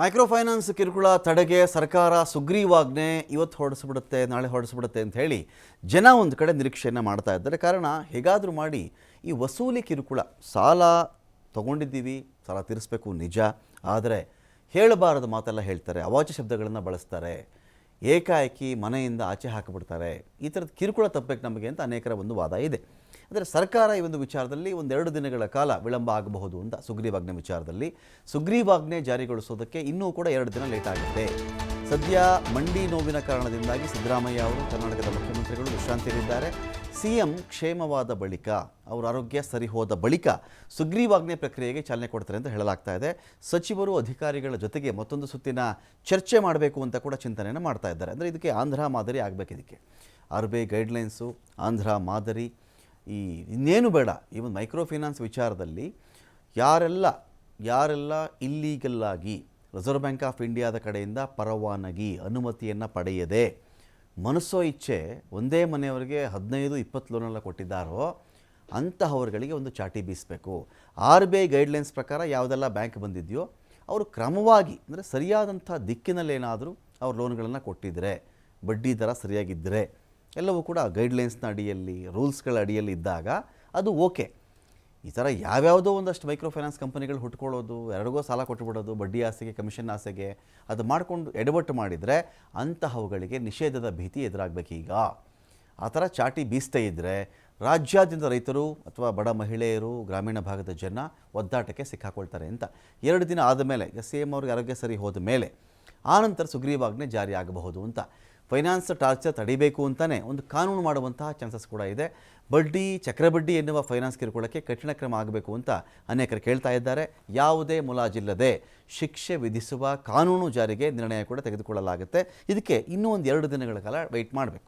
Micro finance ಕಿರುಕುಳ ತಡೆಗೆ ಸರ್ಕಾರ ಸುಗ್ರೀವಾಜ್ಞೆ ಇವತ್ತು ಹೊರಡಿಸ್ಬಿಡುತ್ತೆ ನಾಳೆ ಹೊರಡಿಸ್ಬಿಡುತ್ತೆ ಅಂತ ಹೇಳಿ ಜನ ಒಂದು ಕಡೆ ನಿರೀಕ್ಷೆಯನ್ನು ಮಾಡ್ತಾ ಇದ್ದಾರೆ. ಕಾರಣ ಹೇಗಾದರೂ ಮಾಡಿ ಈ ವಸೂಲಿ ಕಿರುಕುಳ ಸಾಲ ತಗೊಂಡಿದ್ದೀವಿ, ಸಾಲ ತೀರಿಸಬೇಕು ನಿಜ, ಆದರೆ ಹೇಳಬಾರದ ಮಾತೆಲ್ಲ ಹೇಳ್ತಾರೆ, ಅವಾಚ್ಯ ಶಬ್ದಗಳನ್ನು ಬಳಸ್ತಾರೆ, ಏಕಾಏಕಿ ಮನೆಯಿಂದ ಆಚೆ ಹಾಕಿಬಿಡ್ತಾರೆ. ಈ ಥರದ ಕಿರುಕುಳ ತಪ್ಪಬೇಕು ನಮಗೆ ಅಂತ ಅನೇಕರ ಒಂದು ವಾದ ಇದೆ. ಅಂದರೆ ಸರ್ಕಾರ ಈ ಒಂದು ವಿಚಾರದಲ್ಲಿ ಒಂದೆರಡು ದಿನಗಳ ಕಾಲ ವಿಳಂಬ ಆಗಬಹುದು ಅಂತ ಸುಗ್ರೀವಾಜ್ಞೆ ವಿಚಾರದಲ್ಲಿ ಸುಗ್ರೀವಾಜ್ಞೆ ಜಾರಿಗೊಳಿಸೋದಕ್ಕೆ ಇನ್ನೂ ಕೂಡ 2 ದಿನ ಲೇಟ್ ಆಗುತ್ತೆ. ಸದ್ಯ ಮಂಡಿ ನೋವಿನ ಕಾರಣದಿಂದಾಗಿ ಸಿದ್ದರಾಮಯ್ಯ ಅವರು ಕರ್ನಾಟಕದ ಮುಖ್ಯಮಂತ್ರಿಗಳು ವಿಶ್ರಾಂತಿಯಲ್ಲಿದ್ದಾರೆ. ಸಿಎಂ ಕ್ಷೇಮವಾದ ಬಳಿಕ ಅವರ ಆರೋಗ್ಯ ಸರಿ ಹೋದ ಬಳಿಕ ಸುಗ್ರೀವಾಜ್ಞೆ ಪ್ರಕ್ರಿಯೆಗೆ ಚಾಲನೆ ಕೊಡ್ತಾರೆ ಅಂತ ಹೇಳಲಾಗ್ತಾ ಇದೆ. ಸಚಿವರು ಅಧಿಕಾರಿಗಳ ಜೊತೆಗೆ ಮತ್ತೊಂದು ಸುತ್ತಿನ ಚರ್ಚೆ ಮಾಡಬೇಕು ಅಂತ ಕೂಡ ಚಿಂತನೆಯನ್ನು ಮಾಡ್ತಾ ಇದ್ದಾರೆ. ಅಂದರೆ ಇದಕ್ಕೆ ಆಂಧ್ರ ಮಾದರಿ ಆಗಬೇಕು. ಇದಕ್ಕೆ RBI ಗೈಡ್ಲೈನ್ಸು, ಆಂಧ್ರ ಮಾದರಿ, ಈ ಇನ್ನೇನು ಬೇಡ. ಈ ಒಂದು ಮೈಕ್ರೋ ಫೈನಾನ್ಸ್ ವಿಚಾರದಲ್ಲಿ ಯಾರೆಲ್ಲ ಇಲ್ಲೀಗಲ್ಲಾಗಿ ರಿಸರ್ವ್ ಬ್ಯಾಂಕ್ ಆಫ್ ಇಂಡಿಯಾದ ಕಡೆಯಿಂದ ಪರವಾನಗಿ ಅನುಮತಿಯನ್ನು ಪಡೆಯದೆ ಮನಸ್ಸೋ ಇಚ್ಛೆ ಒಂದೇ ಮನೆಯವರಿಗೆ 15-20 ಲೋನೆಲ್ಲ ಕೊಟ್ಟಿದ್ದಾರೋ ಅಂತಹವರುಗಳಿಗೆ ಒಂದು ಚಾಟಿ ಬೀಸಬೇಕು. RBI ಗೈಡ್ಲೈನ್ಸ್ ಪ್ರಕಾರ ಯಾವುದೆಲ್ಲ ಬ್ಯಾಂಕ್ ಬಂದಿದೆಯೋ ಅವರು ಕ್ರಮವಾಗಿ, ಅಂದರೆ ಸರಿಯಾದಂಥ ದಿಕ್ಕಿನಲ್ಲೇನಾದರೂ ಅವ್ರು ಲೋನ್ಗಳನ್ನು ಕೊಟ್ಟಿದ್ದರೆ, ಬಡ್ಡಿ ದರ ಸರಿಯಾಗಿದ್ದರೆ, ಎಲ್ಲವೂ ಕೂಡ ಗೈಡ್ಲೈನ್ಸ್ನ ಅಡಿಯಲ್ಲಿ, ರೂಲ್ಸ್ಗಳ ಅಡಿಯಲ್ಲಿ ಇದ್ದಾಗ ಅದು ಓಕೆ. ಈ ಥರ ಯಾವ್ಯಾವುದೋ ಒಂದಷ್ಟು ಮೈಕ್ರೋ ಫೈನಾನ್ಸ್ ಕಂಪನಿಗಳು ಹುಟ್ಕೊಳ್ಳೋದು, ಯಾರಿಗೋ ಸಾಲ ಕೊಟ್ಟುಬಿಡೋದು, ಬಡ್ಡಿ ಆಸೆಗೆ, ಕಮಿಷನ್ ಆಸೆಗೆ, ಅದು ಮಾಡಿಕೊಂಡು ಎಡವಟ್ಟು ಮಾಡಿದರೆ ಅಂತಹವುಗಳಿಗೆ ನಿಷೇಧದ ಭೀತಿ ಎದುರಾಗಬೇಕೀಗ. ಆ ಥರ ಚಾಟಿ ಬೀಸ್ತೇ ಇದ್ದರೆ ರಾಜ್ಯಾದ್ಯಂತ ರೈತರು ಅಥವಾ ಬಡ ಮಹಿಳೆಯರು, ಗ್ರಾಮೀಣ ಭಾಗದ ಜನ ಒದ್ದಾಟಕ್ಕೆ ಸಿಕ್ಕಾಕೊಳ್ತಾರೆ ಅಂತ 2 ದಿನ ಆದ ಮೇಲೆ, CM ಅವ್ರಿಗೆ ಆರೋಗ್ಯ ಸರಿ ಹೋದ ಮೇಲೆ ಆನಂತರ ಸುಗ್ರೀವಾಜ್ಞೆ ಜಾರಿ ಆಗಬಹುದು ಅಂತ. ಫೈನಾನ್ಸ್ ಟಾರ್ಚರ್ ತಡಿಬೇಕು ಅಂತಲೇ ಒಂದು ಕಾನೂನು ಮಾಡುವಂತಹ ಚಾನ್ಸಸ್ ಕೂಡ ಇದೆ. ಬಡ್ಡಿ, ಚಕ್ರಬಡ್ಡಿ ಎನ್ನುವ ಫೈನಾನ್ಸ್ ಕಿರುಕುಳಕ್ಕೆ ಕಠಿಣ ಕ್ರಮ ಆಗಬೇಕು ಅಂತ ಅನೇಕರು ಕೇಳ್ತಾ ಇದ್ದಾರೆ. ಯಾವುದೇ ಮುಲಾಜಿಲ್ಲದೆ ಶಿಕ್ಷೆ ವಿಧಿಸುವ ಕಾನೂನು ಜಾರಿಗೆ ನಿರ್ಣಯ ಕೂಡ ತೆಗೆದುಕೊಳ್ಳಲಾಗುತ್ತೆ. ಇದಕ್ಕೆ ಇನ್ನೂ ಒಂದು 2 ದಿನಗಳ ಕಾಲ ವೆಯ್ಟ್ ಮಾಡಬೇಕು.